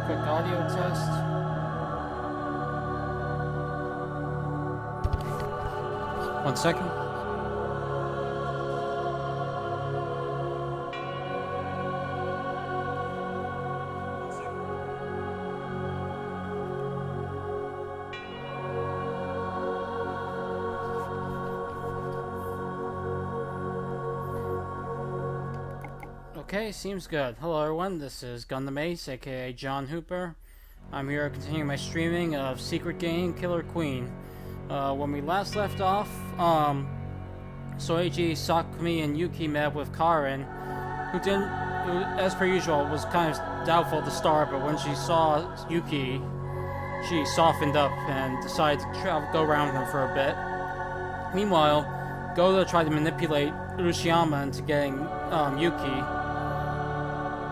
quick audio test. One second. Okay, seems good. Hello everyone, this is Gundam Ace, aka John Hooper. I'm here continuing my streaming of Secret Game Killer Queen. When we last left off, Soichi, Sakumi, and Yuki met with Karin, who, as per usual, was kind of doubtful at the start, but when she saw Yuki, she softened up and decided to go around him for a bit. Meanwhile, Goda tried to manipulate Urashiyama into getting Yuki,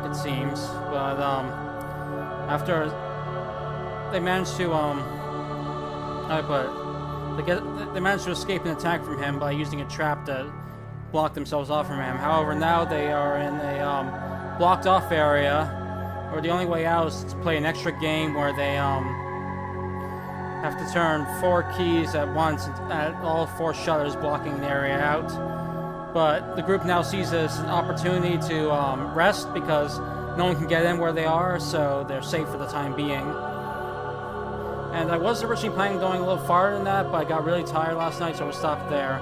it seems, but after they managed to they managed to escape an attack from him by using a trap to block themselves off from him. However, now they are in a blocked off area where the only way out is to play an extra game where they have to turn 4 keys at once at all 4 shutters blocking the area out. But the group now sees this as an opportunity to rest because no one can get in where they are, so they're safe for the time being. And I was originally planning on going a little farther than that, but I got really tired last night, so I stopped there.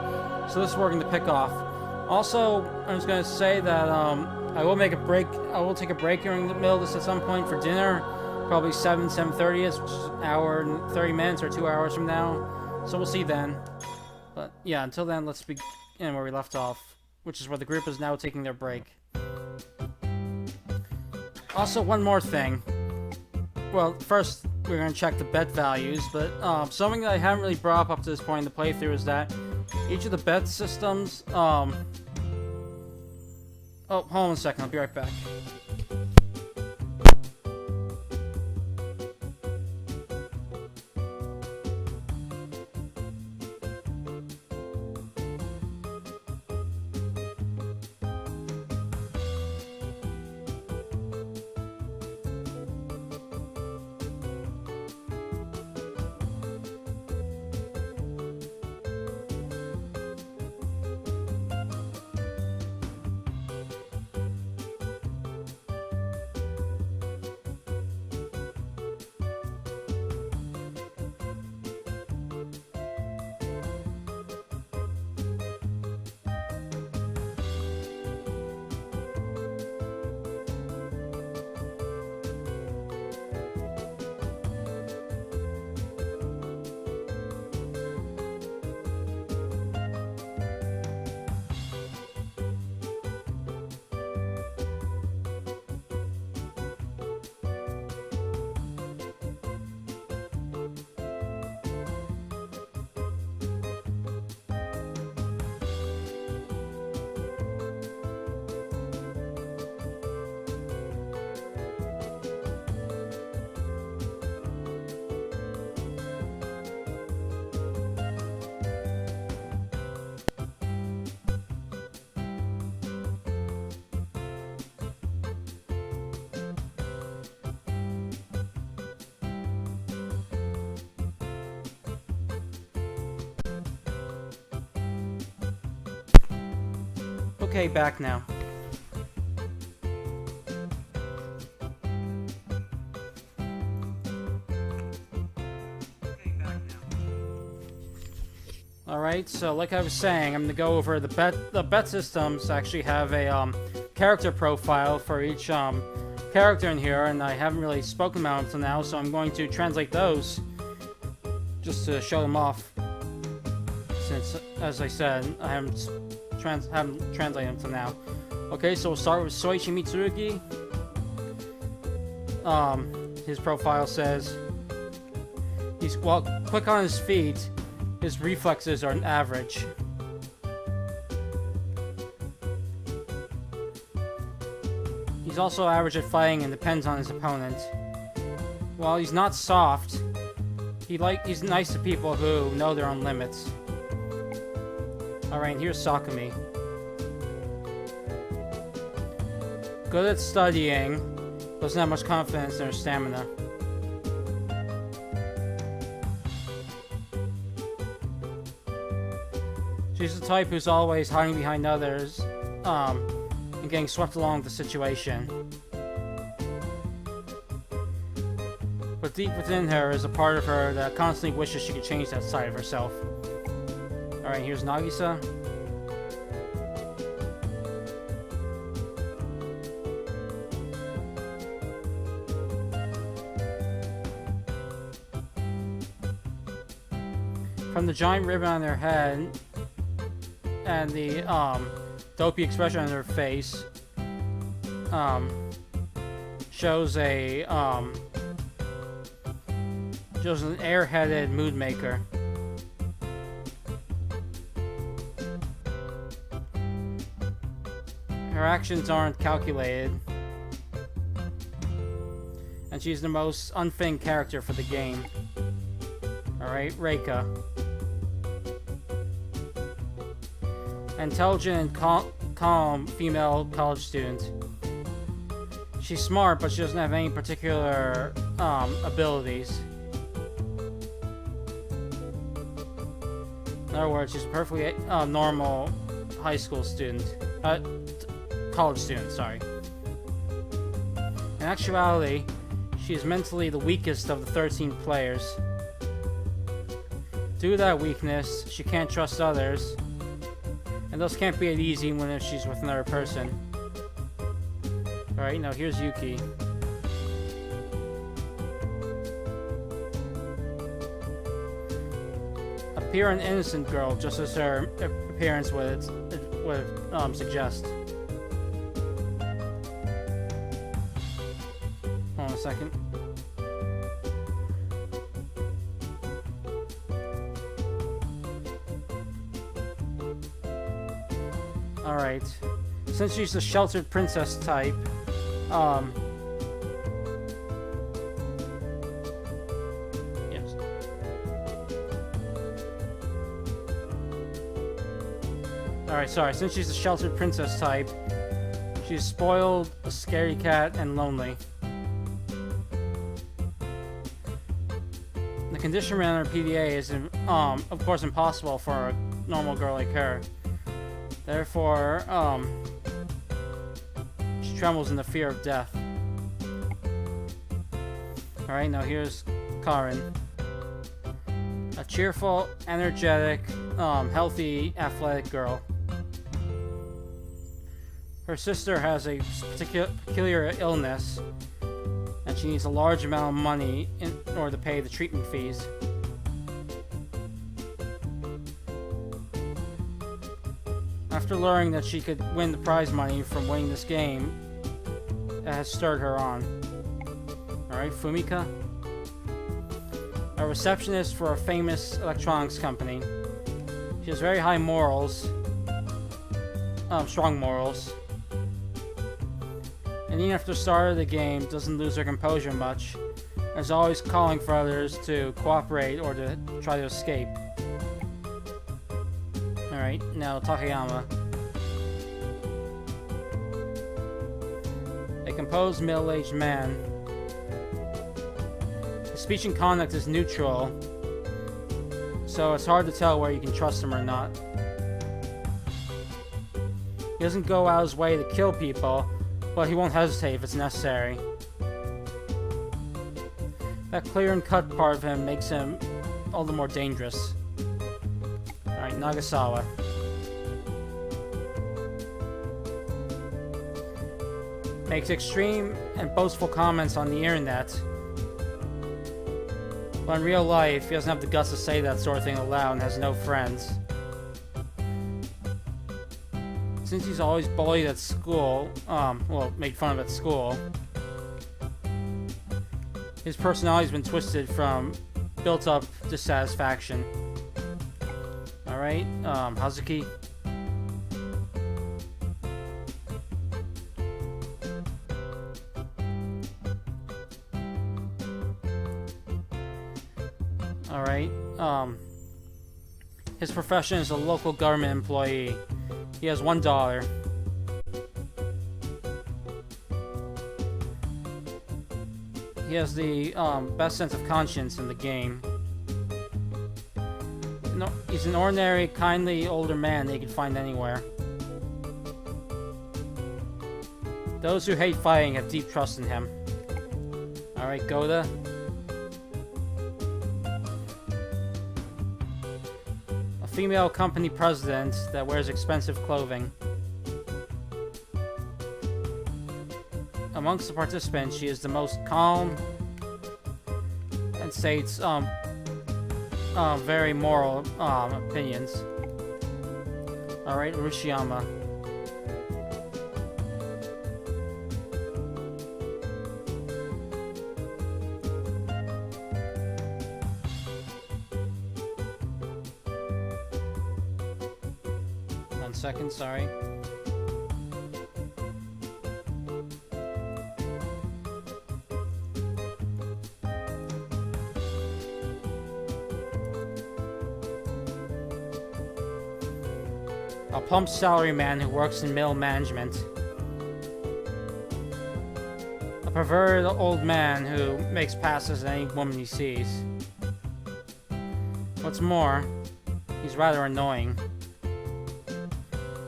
So this is where we're going to pick off. Also, I was going to say that I will take a break during the middle of this at some point for dinner. Probably 7:30, which is an hour and 30 minutes or 2 hours from now. So we'll see then. But yeah, until then, let's begin where we left off, which is where the group is now taking their break. Also, one more thing. Well, first, we're going to check the bet values, but something that I haven't really brought up to this point in the playthrough is that each of the bet systems... Oh, hold on a second, I'll be right back. Okay, back now. Alright, so like I was saying, I'm going to go over the bet systems. Actually have a character profile for each character in here, and I haven't really spoken about them until now, so I'm going to translate those just to show them off, since, as I said, I haven't translated them till now. Okay, so we'll start with Soichi Mitsurugi. His profile says quick on his feet, his reflexes are an average. He's also average at fighting and depends on his opponent. While he's not soft, he's nice to people who know their own limits. Alright, here's Sakumi. Good at studying, Doesn't have much confidence in her stamina. She's the type who's always hiding behind others, and getting swept along with the situation. But deep within her is a part of her that constantly wishes she could change that side of herself. Alright, here's Nagisa. From the giant ribbon on her head and the dopey expression on her face, shows an airheaded mood maker. Her actions aren't calculated, and she's the most unfitting character for the game. Alright, Reika. Intelligent and calm female college student. She's smart, but she doesn't have any particular abilities. In other words, she's a perfectly normal high school student. College student, sorry. In actuality, she is mentally the weakest of the 13 players. Due to that weakness, she can't trust others, and those can't be as easy when she's with another person. Alright, now here's Yuki. Appear an innocent girl, just as her appearance would suggest. Hold on a second. Alright. Since she's the sheltered princess type, yes. Alright, sorry. Since she's the sheltered princess type, she's spoiled, a scary cat, and lonely. The condition around her PDA is, of course, impossible for a normal girl like her. Therefore, she trembles in the fear of death. Alright, now here's Karin. A cheerful, energetic, healthy, athletic girl. Her sister has a peculiar illness, and she needs a large amount of money in order to pay the treatment fees. After learning that she could win the prize money from winning this game, it has stirred her on. Alright, Fumika. A receptionist for a famous electronics company. She has very high morals. Strong morals. And even after the start of the game, doesn't lose her composure much. And is always calling for others to cooperate or to try to escape. Alright, now Takayama. A composed middle-aged man. His speech and conduct is neutral, so it's hard to tell whether you can trust him or not. He doesn't go out of his way to kill people, but he won't hesitate if it's necessary. That clear and cut part of him makes him all the more dangerous. Alright, Nagasawa. Makes extreme and boastful comments on the internet, but in real life, he doesn't have the guts to say that sort of thing aloud and has no friends. Since he's always bullied at school, made fun of at school, his personality's been twisted from built-up dissatisfaction. Alright, Hazuki. Alright, his profession is a local government employee. He has $1. He has the best sense of conscience in the game. No, he's an ordinary, kindly older man that you can find anywhere. Those who hate fighting have deep trust in him. Alright, Goda. A female company president that wears expensive clothing. Amongst the participants, she is the most calm and states very moral opinions. Alright, Rushiyama. One second, sorry. A plump salaryman who works in middle management. A perverted old man who makes passes at any woman he sees. What's more, he's rather annoying.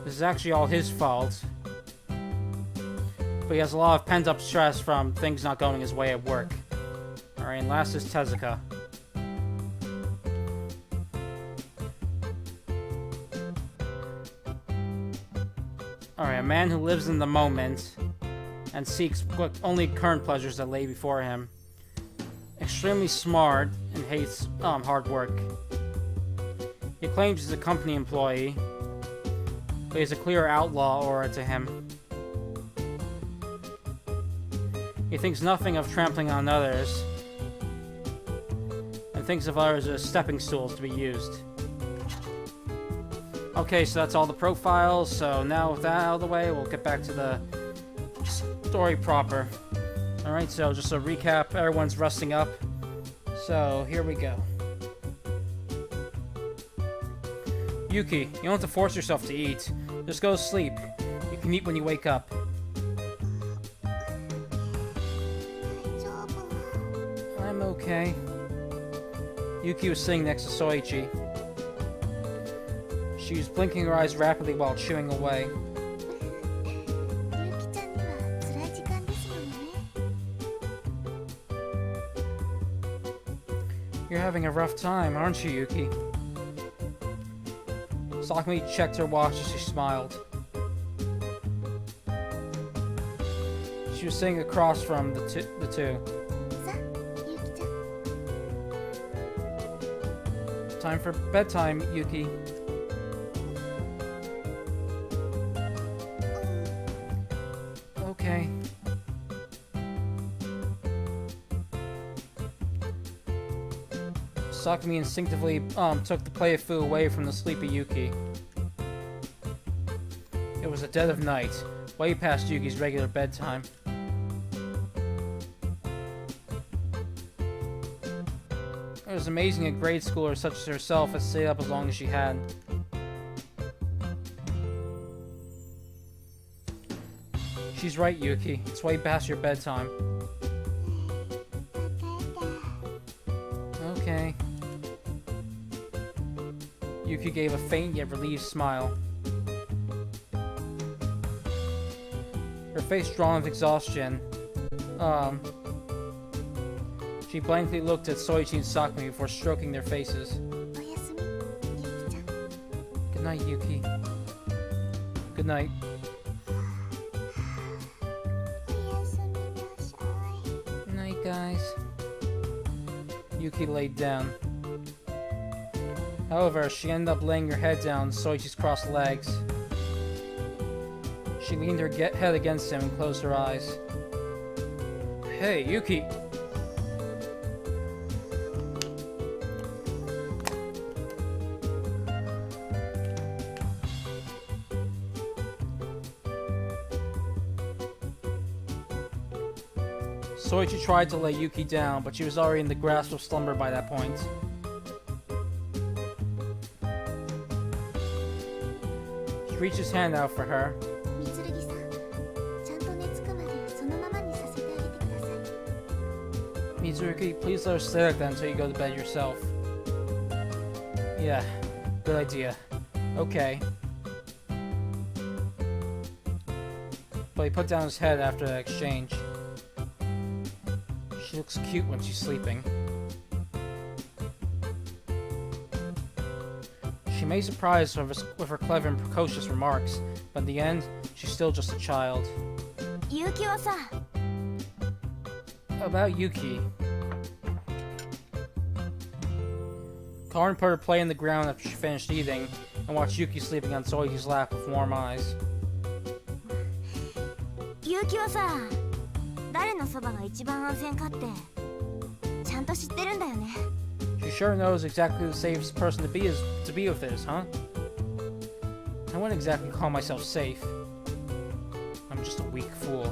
This is actually all his fault. But he has a lot of pent-up stress from things not going his way at work. Alright, and last is Tezuka. Alright, a man who lives in the moment and seeks only current pleasures that lay before him. Extremely smart and hates hard work. He claims he's a company employee, but he's a clear outlaw aura to him. He thinks nothing of trampling on others, and thinks of others as stepping stools to be used. Okay, so that's all the profiles, so now with that out of the way, we'll get back to the story proper. Alright, so just a recap, everyone's resting up. So, here we go. Yuki, you don't have to force yourself to eat. Just go to sleep. You can eat when you wake up. I'm okay. Yuki was sitting next to Soichi. She was blinking her eyes rapidly while chewing away. You're having a rough time, aren't you, Yuki? Sakumi checked her watch as she smiled. She was sitting across from the two. Time for bedtime, Yuki. Okay. Sakumi instinctively took the plate of food away from the sleepy Yuki. It was the dead of night, way past Yuki's regular bedtime. It was amazing a grade schooler such as herself had stayed up as long as she had. She's right, Yuki. It's way past your bedtime. Okay. Yuki gave a faint yet relieved smile. Her face drawn with exhaustion. She blankly looked at Soichi and Sakumi before stroking their faces. Good night, Yuki. Good night. Good night, guys. Yuki laid down. However, she ended up laying her head down Soichi's crossed legs. She leaned her head against him and closed her eyes. Hey, Yuki! Soichi tried to lay Yuki down, but she was already in the grasp of slumber by that point. He reached his hand out for her. Mitsurugi, please let her stay like that until you go to bed yourself. Yeah, good idea. Okay. But he put down his head after that exchange. She looks cute when she's sleeping. She may surprise with her clever and precocious remarks, but in the end, she's still just a child. Yuki-wa-sa. About Yuki. Karin put her plate in the ground after she finished eating, and watched Yuki sleeping on Soichi's lap with warm eyes. ユキはさ、誰のそばが一番安全かってちゃんと知ってるんだよね。She sure knows exactly the safest person to be with is, huh? I wouldn't exactly call myself safe. I'm just a weak fool.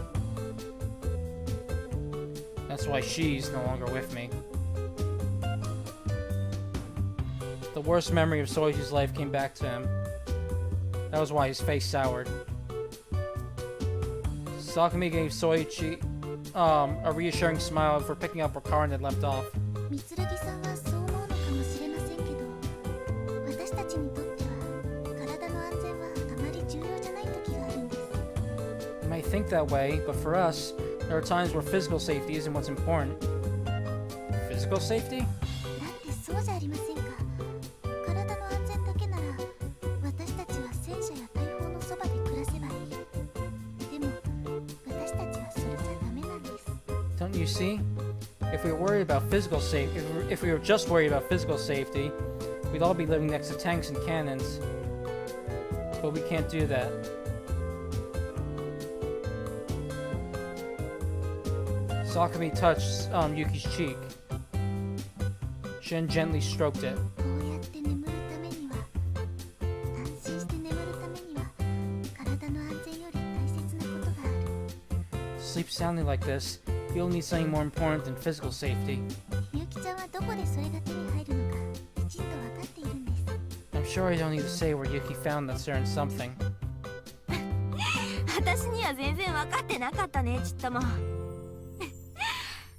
That's why she's no longer with me. The worst memory of Soichi's life came back to him. That was why his face soured. Sakumi gave Soichi a reassuring smile for picking up where Karin had left off. You might think that way, but for us, there are times where physical safety isn't what's important. Physical safety? Don't you see? If we were worried about physical safety, if we were just worried about physical safety, we'd all be living next to tanks and cannons. But we can't do that. Sakumi touched Yuki's cheek. Shin gently stroked it. Sleep soundly like this, you'll need something more important than physical safety. I'm sure I don't need to say where Yuki found that certain something. 私には全然分かってなかったね、ちっとも。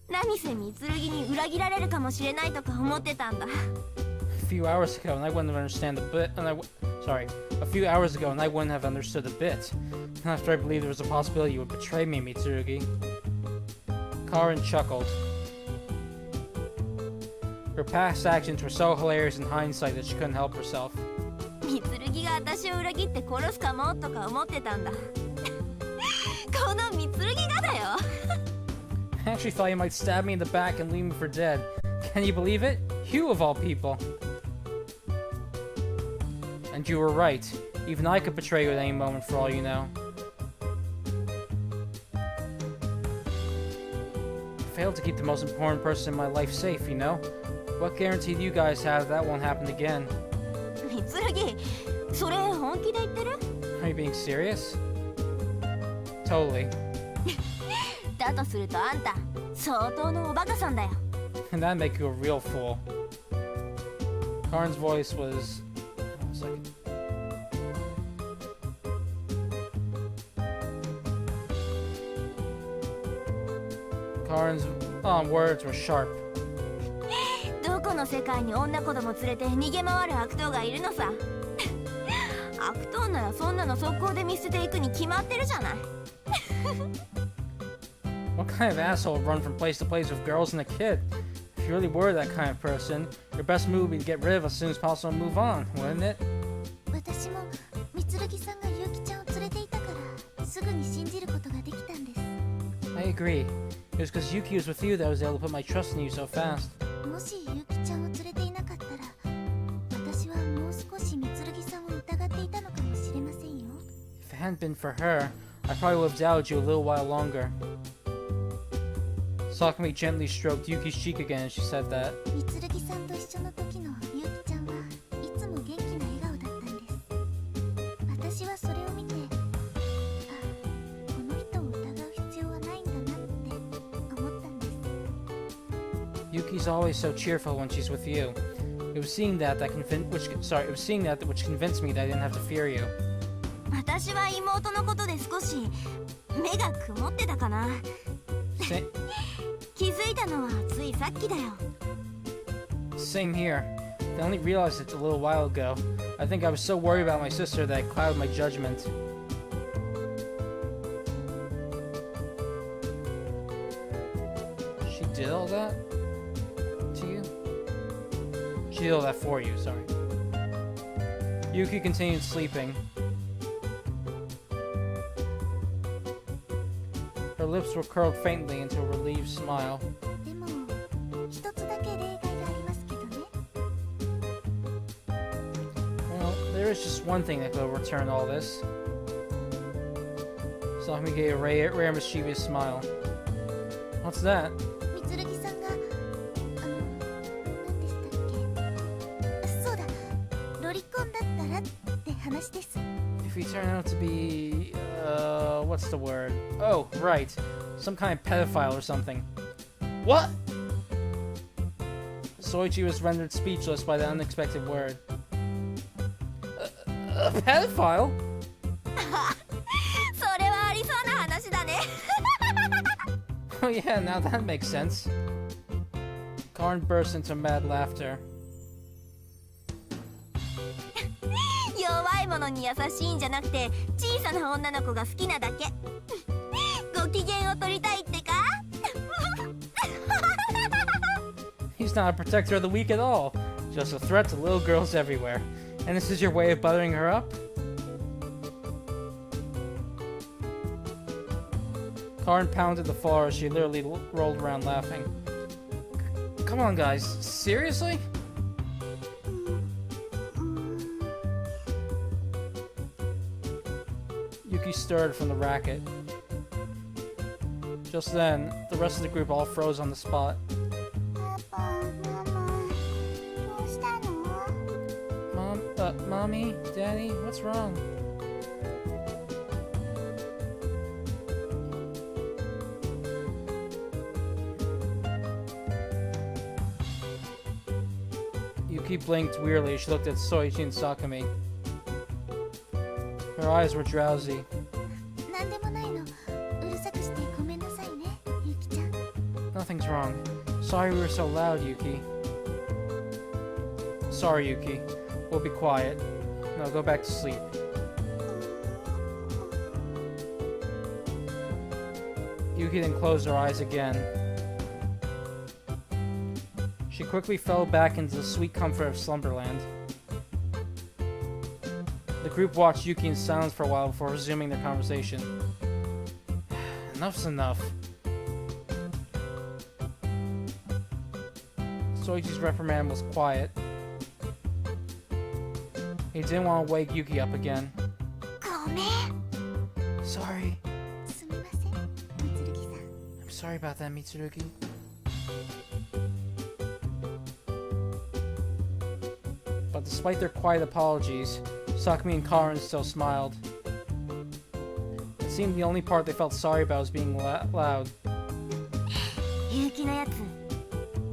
何せ三剣に裏切られるかもしれないとか思ってたんだ。A few hours ago, and I wouldn't have understood the bit. A few hours ago, and I wouldn't have understood a bit. After I believed there was a possibility you would betray me, Mitsurugi. Karin chuckled. Her past actions were so hilarious in hindsight that she couldn't help herself. 三剣が私を裏切って殺すかもとか思ってたんだ。この三剣がだよ。I actually thought you might stab me in the back and leave me for dead. Can you believe it? You of all people. And you were right. Even I could betray you at any moment for all you know. I failed to keep the most important person in my life safe, you know? What guarantee do you guys have that won't happen again? 三剣、それ本気で言ってる？ Are you being serious? Totally. だとするとあんた、相当のおバカさんだよ。And that'd make you a real fool. Karin's voice was... Hold on a second. Karin's words were sharp. どこの世界に女子供連れて逃げ回る悪党がいるのさ。悪党ならそんなの速攻で見捨てていくに決まってるじゃない。What kind of asshole would run from place to place with girls and a kid? If you really were that kind of person, your best move would be to get rid of us as soon as possible and move on, wouldn't it? 私も三剣さんが結城ちゃんを連れていたからすぐに信じることができたんです。I agree. It was because Yuki was with you that I was able to put my trust in you so fast. もし結城ちゃんを連れていなかったら、私はもう少し三剣さんを疑っていたのかもしれませんよ。If it hadn't been for her, I probably would have doubted you a little while longer. Sakumi gently stroked Yuki's cheek again as she said that. 三剣さんと一緒の時の結城ちゃんはいつも元気な笑顔だったんです。私はそれを見て、この人を疑う必要はないんだなって思ったんです。Yuki's always so cheerful when she's with you. It was seeing that which convinced me that I didn't have to fear you. 私は妹のことで少し目が曇ってたかな。気づいたのはついさっきだよ。 Same here. I only realized it a little while ago. I think I was so worried about my sister that I clouded my judgment. She did all that? To you? She did all that for you, sorry. Yuki continued sleeping. Her lips were curled faintly into a relieved smile. でも一つだけ例外がありますけどね。 Well, there is just one thing that could overturn all this. Sakumi gave a rare mischievous smile. What's that? みつるぎさんが何でしたっけ。そうだ、ロリコンだったらって話です。 If we turn out to be, what's the word? Oh, right. Some kind of pedophile or something. What? Soichi was rendered speechless by the unexpected word. A pedophile? それはありそうな話だね。 Oh yeah, now that makes sense. Karin burst into mad laughter. 弱いものに優しいんじゃなくて小さな女の子が好きなだけ。ご機嫌を取りたいってか。 He's not a protector of the weak at all. Just a threat to little girls everywhere. And this is your way of buttering her up? Karin pounded the floor as she literally rolled around laughing. Come on, guys. Seriously? Yuki stirred from the racket. Just then, the rest of the group all froze on the spot. パパ、ママ、どうしたの？ Mommy? Daddy? What's wrong? Yuki blinked weirdly as she looked at Soichi and Sakumi. Her eyes were drowsy. なんでもないの。うるさくしてごめんなさいね、ゆきちゃん。 Nothing's wrong. Sorry we were so loud, Yuki. Sorry, Yuki. We'll be quiet. Now go back to sleep. Yuki then closed her eyes again. She quickly fell back into the sweet comfort of slumberland. The group watched Yuki in silence for a while before resuming their conversation. Enough's enough. Soichi's reprimand was quiet. He didn't want to wake Yuki up again. ごめん。 Sorry. すみません、みつるぎさん。 I'm sorry about that, Mitsurugi. But despite their quiet apologies, Sakumi and Karin still smiled. It seemed the only part they felt sorry about was being loud. ゆきのやつ、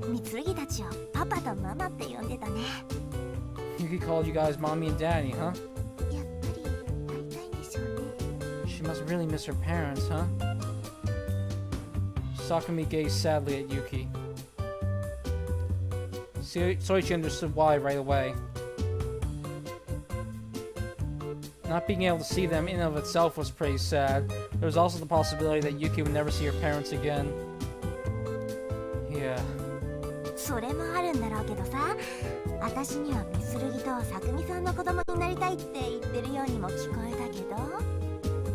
みつるぎたちをパパとママって呼んでたね。 Yuki called you guys mommy and daddy, huh? やっぱり会いたいんでしょうね。 She must really miss her parents, huh? Sakumi gazed sadly at Yuki. Soichi understood why right away. Not being able to see them in and of itself was pretty sad. There was also the possibility that Yuki would never see her parents again. Yeah. それもあるんだろうけどさ、私にはみつるぎとさくみさんの子供になりたいって言ってるようにも聞こえたけど。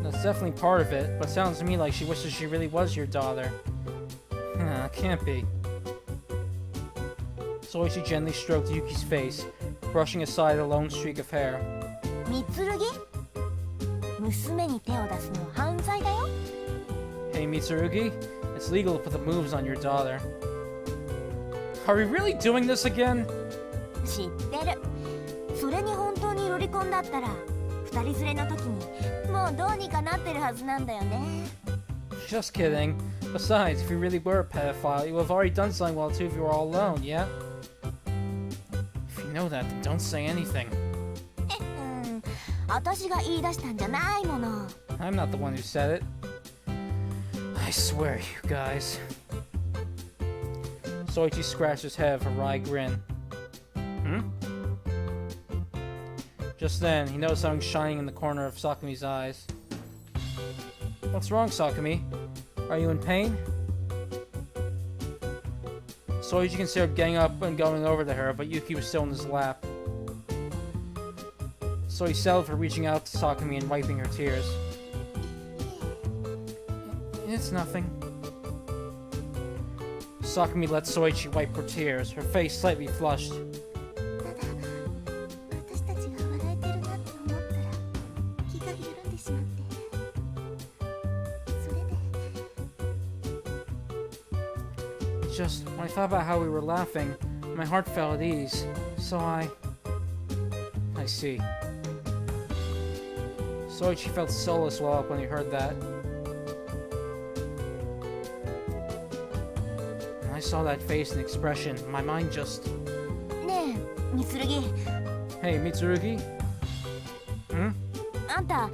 That's definitely part of it, but it sounds to me like she wishes she really was your daughter. Can't be. Soichi gently stroked Yuki's face, brushing aside a lone streak of hair. みつるぎ？娘に手を出すの犯罪だよ。 Hey Mitsurugi, it's legal to put the moves on your daughter. Are we really doing this again? 知ってる。それに本当にロリコンだったら、二人連れの時にもうどうにかなってるはずなんだよね。 Just kidding. Besides, if you really were a pedophile, you would have already done something while the two of you were all alone, yeah? If you know that, then don't say anything. 私が言い出したんじゃないもの。 I'm not the one who said it. I swear, you guys. Soichi scratched his head with a wry grin. Hmm? Just then, he noticed something shining in the corner of Sakumi's eyes. What's wrong, Sakumi? Are you in pain? Soichi considered getting up and going over to her, but Yuki was still in his lap. So he settled for reaching out to Sakumi and wiping her tears. It's nothing. Sakumi let Soichi wipe her tears, her face slightly flushed. Just when I thought about how we were laughing, my heart fell at ease, so I see. Soichi felt soulless well up when he heard that. When I saw that face and expression, my mind just... Hey, Mitsurugi? Hmm? あんた、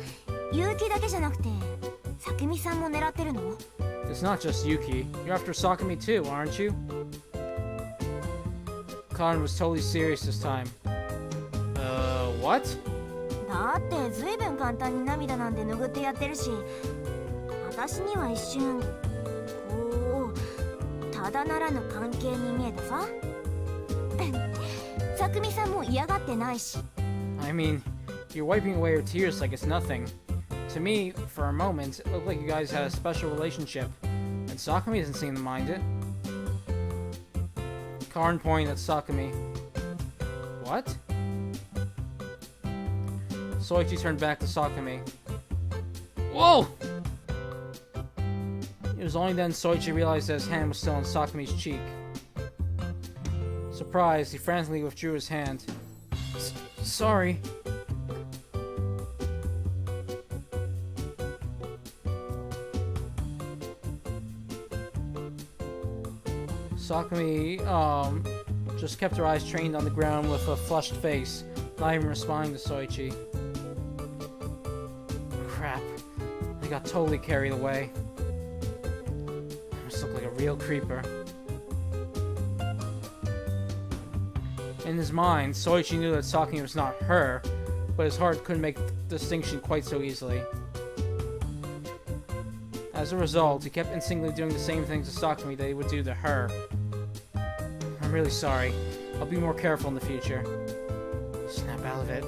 Yuki だけじゃなくて、Sakumi-sanも狙ってるの? It's not just Yuki. You're after Sakumi too, aren't you? Karin was totally serious this time. What? だってずいぶん簡単に涙なんて拭ってやってるし、私には一瞬こうただならぬ関係に見えたさ。Sakumi-sanも嫌がってないし。I mean, you're wiping away your tears like it's nothing. To me, for a moment, it looked like you guys had a special relationship, and Sakumi doesn't seem to mind it. Karin pointed at Sakumi. What? Soichi turned back to Sakumi. Whoa! It was only then Soichi realized that his hand was still on Sakumi's cheek. Surprised, he frantically withdrew his hand. Sorry. Sakumi, just kept her eyes trained on the ground with a flushed face, not even responding to Soichi. Crap. I got totally carried away. I must look like a real creeper. In his mind, Soichi knew that Sakumi was not her, but his heart couldn't make the distinction quite so easily. As a result, he kept instinctively doing the same things to Sakumi that he would do to her. I'm really sorry. I'll be more careful in the future. Snap out of it.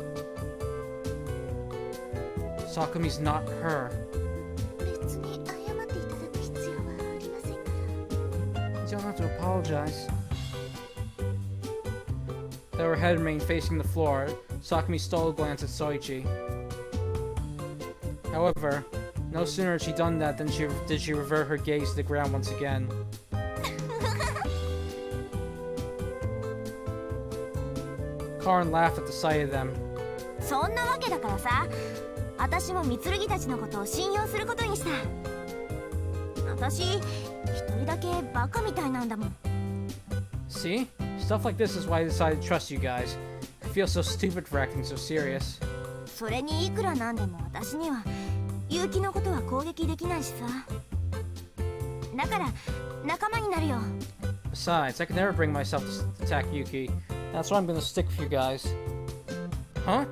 Sakumi's not her. You don't have to apologize. Though her head remained facing the floor, Sakumi stole a glance at Soichi. However, no sooner had she done that than did she revert her gaze to the ground once again. Karin laughed at the sight of them. そんなわけだからさ、私もMitsurugiたちのことを信用することにした。私、一人だけバカみたいなんだもん。See? Stuff like this is why I decided to trust you guys. I feel so stupid for acting so serious. それにいくらなんでも私には結城のことは攻撃できないしさ。だから仲間になるよ。Besides, I could never bring myself to attack Yuki. That's why I'm gonna stick with you guys. Huh?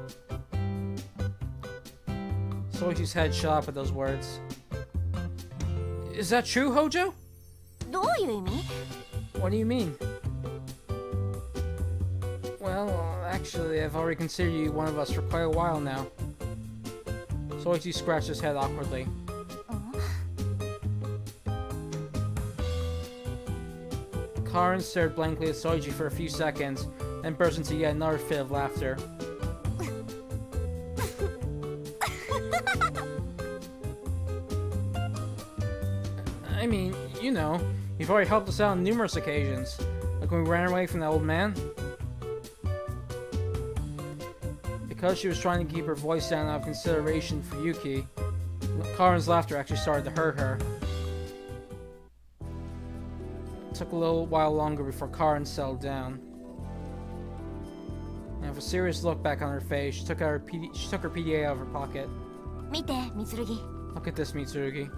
Soichi's head shot up at those words. Is that true, Hojo? どういう意味? What do you mean? Well, actually, I've already considered you one of us for quite a while now. Soichi scratched his head awkwardly. Karin stared blankly at Soichi for a few seconds, then burst into yet another fit of laughter. I mean, you know, you've already helped us out on numerous occasions. Like when we ran away from that old man. Because she was trying to keep her voice down out of consideration for Yuki, Karin's laughter actually started to hurt her. It took a little while longer before Karin settled down. And with a serious look back on her face, she took her PDA out of her pocket. 見て、Mitsurugi. Look at this, Mitsurugi.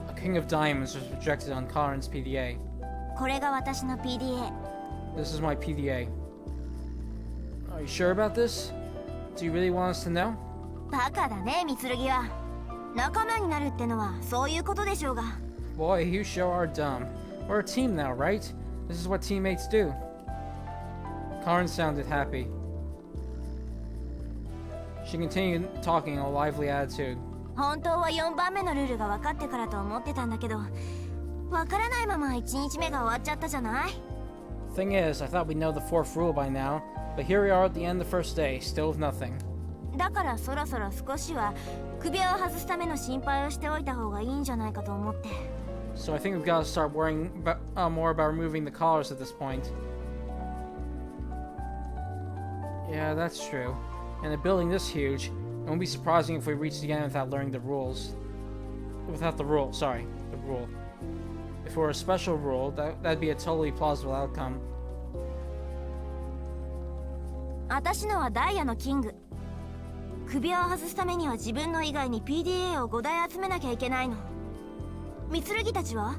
A King of Diamonds was rejected on Karin's PDA. これが私の PDA. This is my PDA. Are you sure about this? Do you really want us to know? バカだね、三剣は。仲間になるってのはそういうことでしょうが。Boy, you sure are dumb. We're a team now, right? This is what teammates do. Karin sounded happy. She continued talking in a lively attitude. 本当は4番目のルールが分かってからと思ってたんだけど、分からないまま1日目が終わっちゃったじゃない？ Thing is, I thought we'd know the fourth rule by now, but here we are at the end of the first day, still with nothing. だからそろそろ少しは首輪を外すための心配をしておいた方がいいんじゃないかと思って。So I think we've got to start worrying more about removing the collars at this point. Yeah, that's true. And a building this huge, it won't be surprising if we reach the end without learning the rules. Without the rule, sorry, the rule. If it were a special rule, that'd be a totally plausible outcome. 私のはダイヤのキング。首輪を外すためには自分の以外に PDA を5台集めなきゃいけないの。三剣たちは？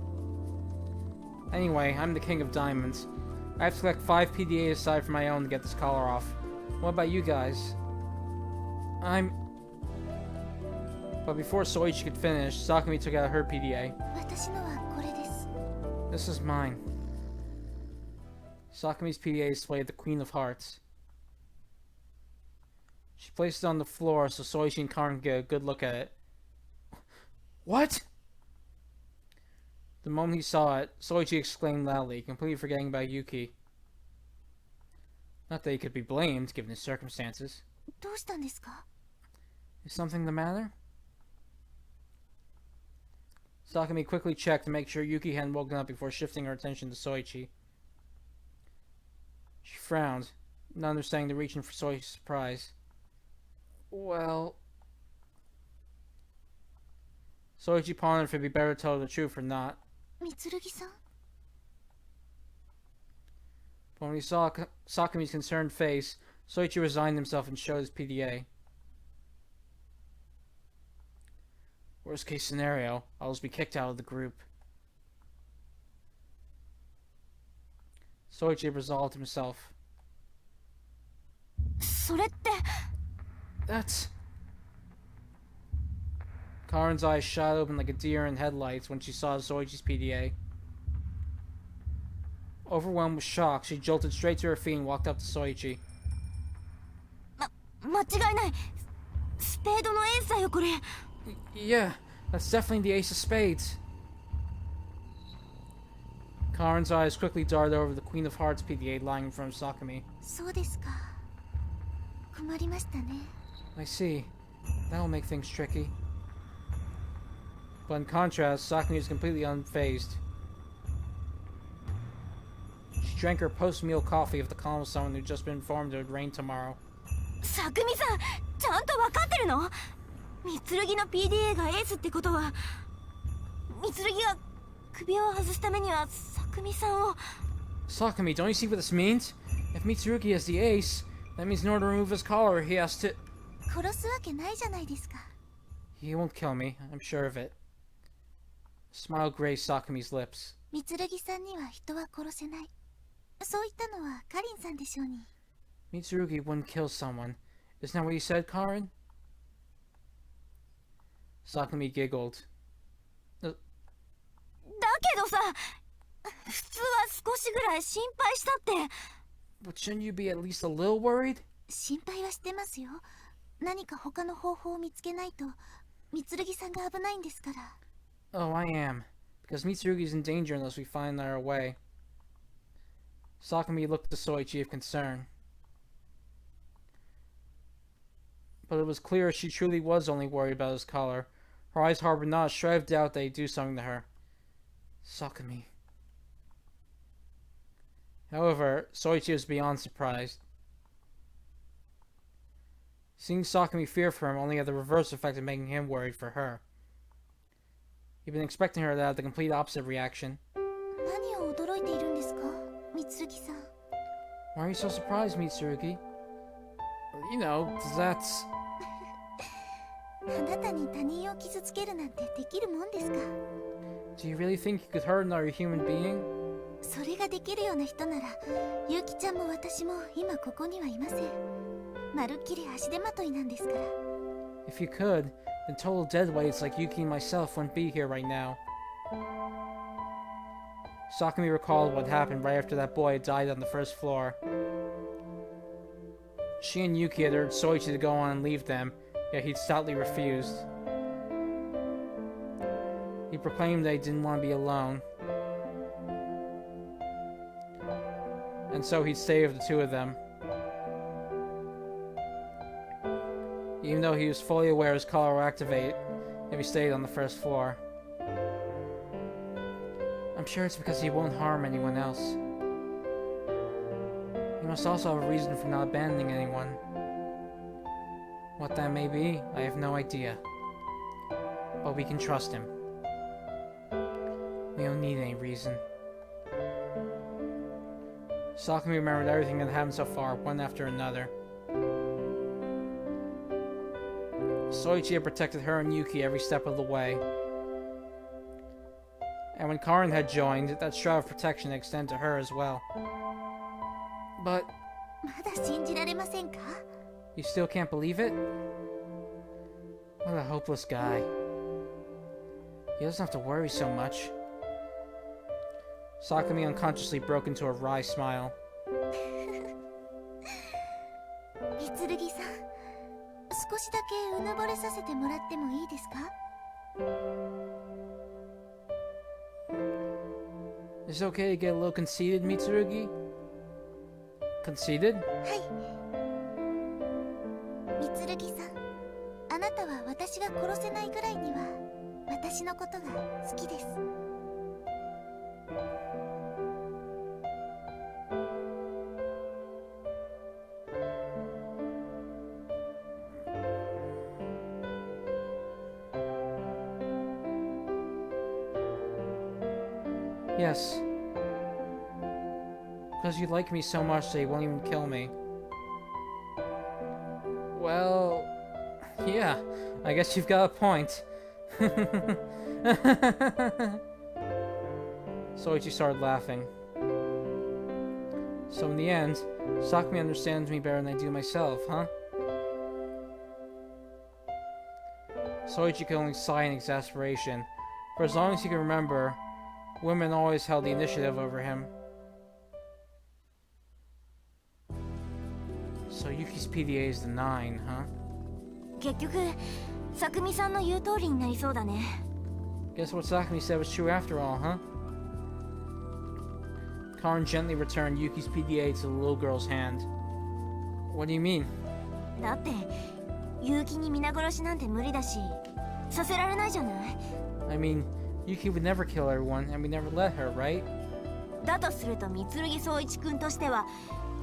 Anyway, I'm the King of Diamonds. I have to collect 5 PDAs aside from my own to get this collar off. What about you guys? But before Soichi could finish, Sakumi took out her PDA. 私のはこれです。This is mine. Sakumi's PDA displayed the Queen of Hearts. She placed it on the floor so Soichi and Karin could get a good look at it. What? The moment he saw it, Soichi exclaimed loudly, completely forgetting about Yuki. Not that he could be blamed, given his circumstances. どうしたんですか? Is something the matter? Sakumi quickly checked to make sure Yuki hadn't woken up before shifting her attention to Soichi. She frowned, not understanding the reason for Soichi's surprise. Well... Soichi pondered if it'd be better to tell her the truth or not. 三剣さん? But when he saw Sakumi's concerned face, Soichi resigned himself and showed his PDA. Worst case scenario, I'll just be kicked out of the group. Soichi resolved himself. それって... That's... Karin's eyes shot open like a deer in headlights when she saw Soichi's PDA. Overwhelmed with shock, she jolted straight to her feet and walked up to Soichi. 間違いない。スペードのエースだよこれ。Yeah, that's definitely the ace of spades. Karin's eyes quickly darted over the Queen of Hearts PDA lying in front of Sakumi. そうですか。困りましたね。I see. That'll make things tricky. But in contrast, Sakumi is completely unfazed. She drank her post-meal coffee with the calm of someone who'd just been informed it would rain tomorrow. さくみさん、ちゃんと分かってるの？三剣の PDA がエースってことは、三剣が首を外すためにはさくみさんを。Sakumi, don't you see what this means? If Mitsurugi is the ace, that means in order to remove his collar, he has to... 殺すわけないじゃないですか。He won't kill me, I'm sure of it. A smile graced Sakumi's lips. 三剣さんには人は殺せない。そう言ったのはカリンさんでしょうに。Mitsurugi wouldn't kill someone. Isn't that what you said, Karin? Sakumi giggled. だけどさ、普通は少しぐらい心配したって。But shouldn't you be at least a little worried? 心配はしてますよ。何か他の方法を見つけないと、三剣さんが危ないんですから。Oh, I am. Because Mitsurugi's in danger unless we find our way. Sakumi looked to Soichi with concern. But it was clear she truly was only worried about his collar. Her eyes harbored not a shred of doubt that he'd do something to her. Sakumi. However, Soichi was beyond surprised. Seeing Sakumi fear for him only had the reverse effect of making him worried for her. He'd been expecting her to have the complete opposite reaction. 何を驚いているんですか、三剣さん。Why are you so surprised, Mitsurugi? You know, that's... あなたに他人を傷つけるなんてできるもんですか。Do you really think you could hurt another human being? それができるような人ならユキちゃんも私も今ここにはいません。まるっきり足手まといなんですから。 If you could, then total deadweights like Yuki and myself wouldn't be here right now. Sakumi recalled what happened right after that boy had died on the first floor. She and Yuki had urged Soichi to go on and leave them, yet he'd stoutly refused. He proclaimed that he didn't want to be alone, and so he'd stay with the two of them. Even though he was fully aware his collar would activate if he stayed on the first floor. I'm sure it's because he won't harm anyone else. He must also have a reason for not abandoning anyone. What that may be, I have no idea. But we can trust him. We don't need any reason. Sakumi remembered everything that happened so far, one after another. Soichi had protected her and Yuki every step of the way. And when Karin had joined, that shroud of protection extended to her as well. But... まだ信じられませんか? You still can't believe it? What a hopeless guy. He doesn't have to worry so much. Sakumi unconsciously broke into a wry smile. 三剣さん、少しだけうぬぼれさせてもらってもいいですか? Is it okay to get a little conceited, Mitsurugi? Conceited? はい。三剣さん、あなたは私が殺せないぐらいには私のことが好きです。 Yes. Because you like me so much that you won't even kill me. Well... yeah, I guess you've got a point. Soichi started laughing. So in the end, Sakumi understands me better than I do myself, huh? Soichi could only sigh in exasperation. For as long as he could remember, women always held the initiative over him. So Yuki's PDA is the 9, huh? 結局、Sakumiさんの言う通りになりそうだね。 Guess what Sakumi said was true after all, huh? Karin gently returned Yuki's PDA to the little girl's hand. What do you mean? だって、結城に皆殺しなんて無理だし、させられないじゃない。 I mean, Yuki would never kill everyone, and we never let her, right? だとすると三剣宗一君としては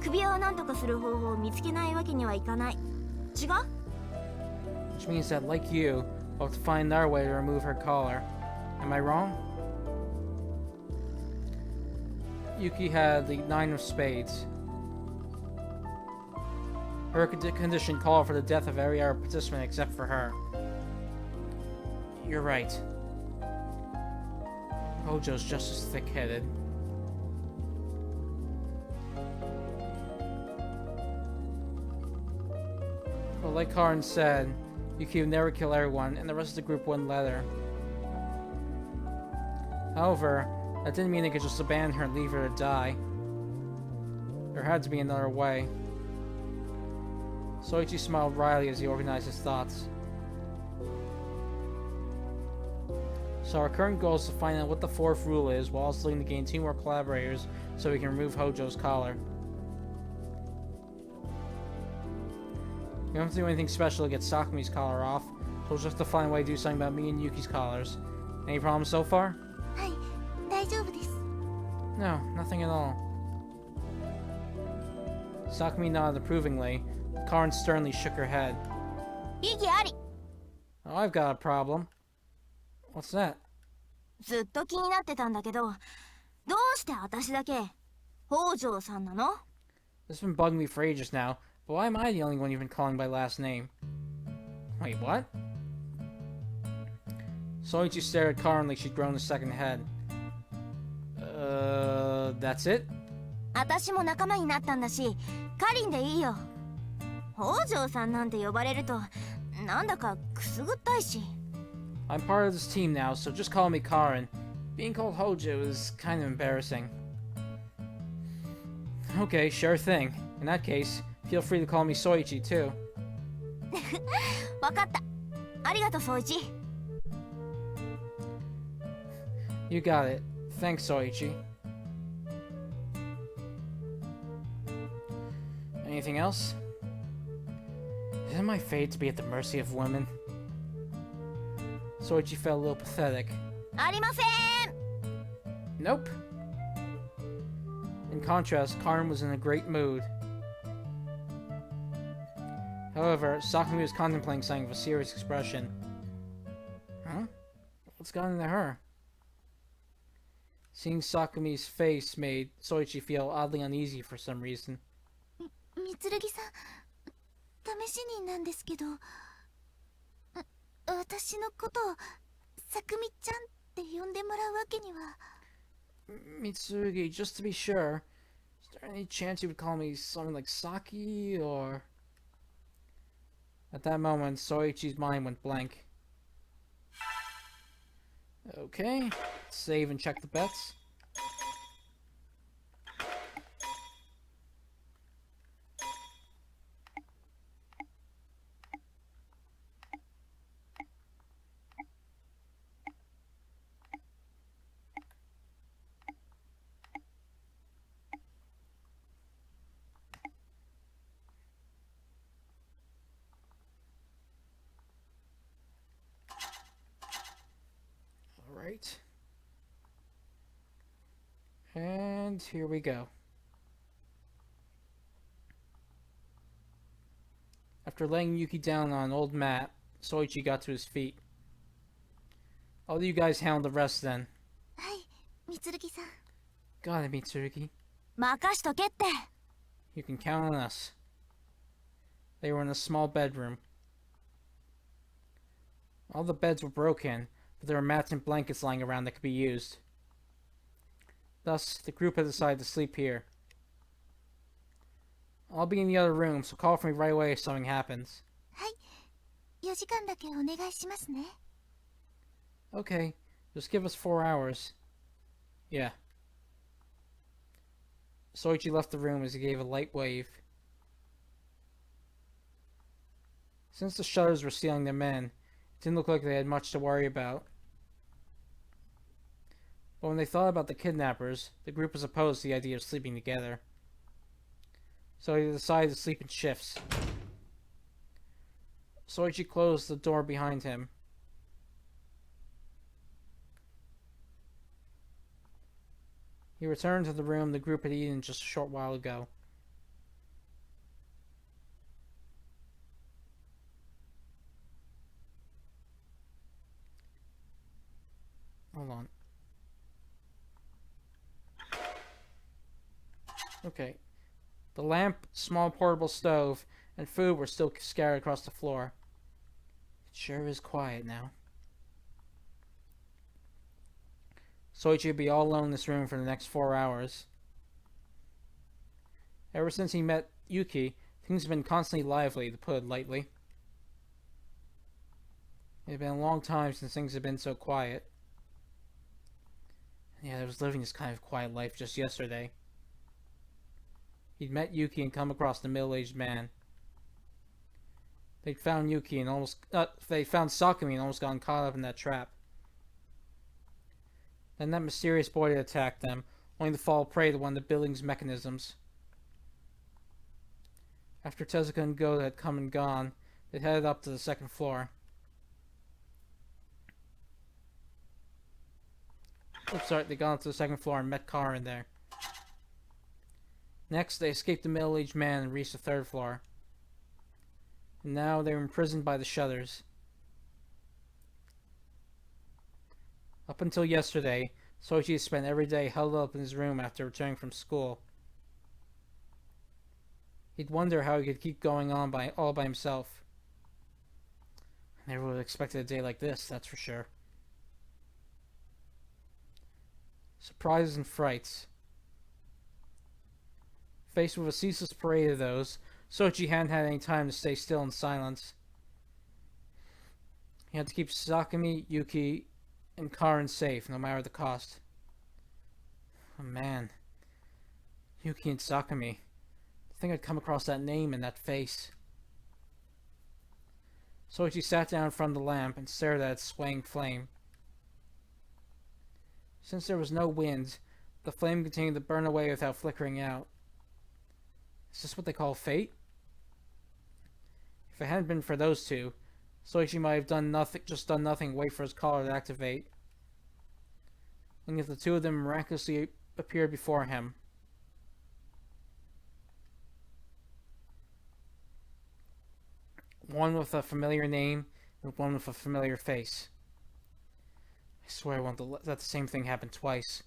首輪を何とかする方法を見つけないわけにはいかない。違う? Which means that, like you, we'll have to find our way to remove her collar. Am I wrong? Yuki had the 9 of spades. Her condition called for the death of every other participant except for her. You're right. Hojo's just as thick-headed. But like Karin said, Yuki would never kill everyone, and the rest of the group wouldn't let her. However, that didn't mean they could just abandon her and leave her to die. There had to be another way. Soichi smiled wryly as he organized his thoughts. So our current goal is to find out what the 4th rule is, while also looking to gain 2 more collaborators so we can remove Hojo's collar. We don't have to do anything special to get Sakumi's collar off, so we'll just have to find a way to do something about me and Yuki's collars. Any problems so far? はい、大丈夫です。 No, nothing at all. Sakumi nodded approvingly. Karin sternly shook her head. 意義あり。 Oh, I've got a problem. What's that? ずっと気になってたんだけど、どうして私だけ北条さんなの? This has been bugging me for ages now, but why am I the only one you've been calling by last name? Wait, what? Soichi stared at Karin like she'd grown a second head. That's it? 私も仲間になったんだし、カリンでいいよ。北条さんなんて呼ばれると、なんだかくすぐったいし。I'm part of this team now, so just call me Karin. Being called Hojo is kind of embarrassing. Okay, sure thing. In that case, feel free to call me Soichi too. わかった。ありがとう、ソイチ。You got it. Thanks, Soichi. Anything else? Isn't my fate to be at the mercy of women? Soichi felt a little pathetic. ありません。 Nope. In contrast, Karin was in a great mood. However, Sakumi was contemplating something of a serious expression. Huh? What's gotten into her? Seeing Sakumi's face made Soichi feel oddly uneasy for some reason. みつるぎさん、試しになんですけど、私のことをさくみちゃんって呼んでもらうわけには。Mitsurugi, just to be sure, is there any chance you would call me something like Saki, or... At that moment, Soichi's mind went blank. Okay, save and check the bets. Alright. And here we go. After laying Yuki down on an old mat, Soichi got to his feet. I'll let you guys handle the rest then. はい、みつるぎさん。 Got it, Mitsurugi. 任しとけって。 You can count on us. They were in a small bedroom. All the beds were broken, but there were mats and blankets lying around that could be used. Thus, the group had decided to sleep here. I'll be in the other room, so call for me right away if something happens. はい、4時間だけお願いしますね。 Okay, just give us 4 hours. Yeah. Soichi left the room as he gave a light wave. Since the shutters were sealing them in, it didn't look like they had much to worry about. But when they thought about the kidnappers, the group was opposed to the idea of sleeping together. So they decided to sleep in shifts. Soichi closed the door behind him. He returned to the room the group had eaten just a short while ago. Hold on. Okay. The lamp, small portable stove, and food were still scattered across the floor. It sure is quiet now. Soichi would be all alone in this room for the next 4 hours. Ever since he met Yuki, things have been constantly lively, to put it lightly. It had been a long time since things had been so quiet. Yeah, I was living this kind of quiet life just yesterday. He'd met Yuki and come across the middle-aged man. They'd found Yuki and they found Sakumi and almost gotten caught up in that trap. Then that mysterious boy had attacked them, only to fall prey to one of the building's mechanisms. After Tezuka and Goda had come and gone, they headed up to the second floor. Oops, sorry, they got up to the second floor and met Karin there. Next, they escaped the middle-aged man and reached the third floor. And now they were imprisoned by the shutters. Up until yesterday, Soichi spent every day huddled up in his room after returning from school. He'd wonder how he could keep going on all by himself. I never would have expected a day like this, that's for sure. surprises and frights. Faced with a ceaseless parade of those, Soichi hadn't had any time to stay still in silence. He had to keep Sakumi, Yuki, and Karin safe, no matter the cost. Oh man. Yuki and Sakumi. I think I'd come across that name and that face. Soichi sat down in front of the lamp and stared at its swaying flame. Since there was no wind, the flame continued to burn away without flickering out. Is this what they call fate? If it hadn't been for those two, Soichi might have done nothing, wait for his collar to activate. And if the two of them miraculously appeared before him. One with a familiar name, and one with a familiar face. I swear I won't let the same thing happen twice.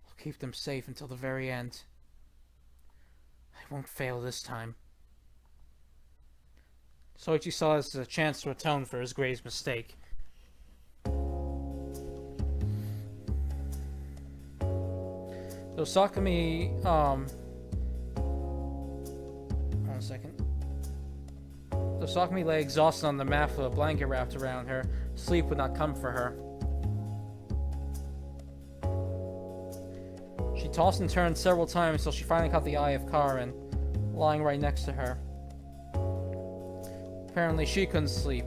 I'll keep them safe until the very end. I won't fail this time. Soichi saw this as a chance to atone for his greatest mistake. So Sakumi, one second. So Sakumi lay exhausted on the mat with a blanket wrapped around her. Sleep would not come for her. She tossed and turned several times until she finally caught the eye of Karin, lying right next to her. Apparently she couldn't sleep.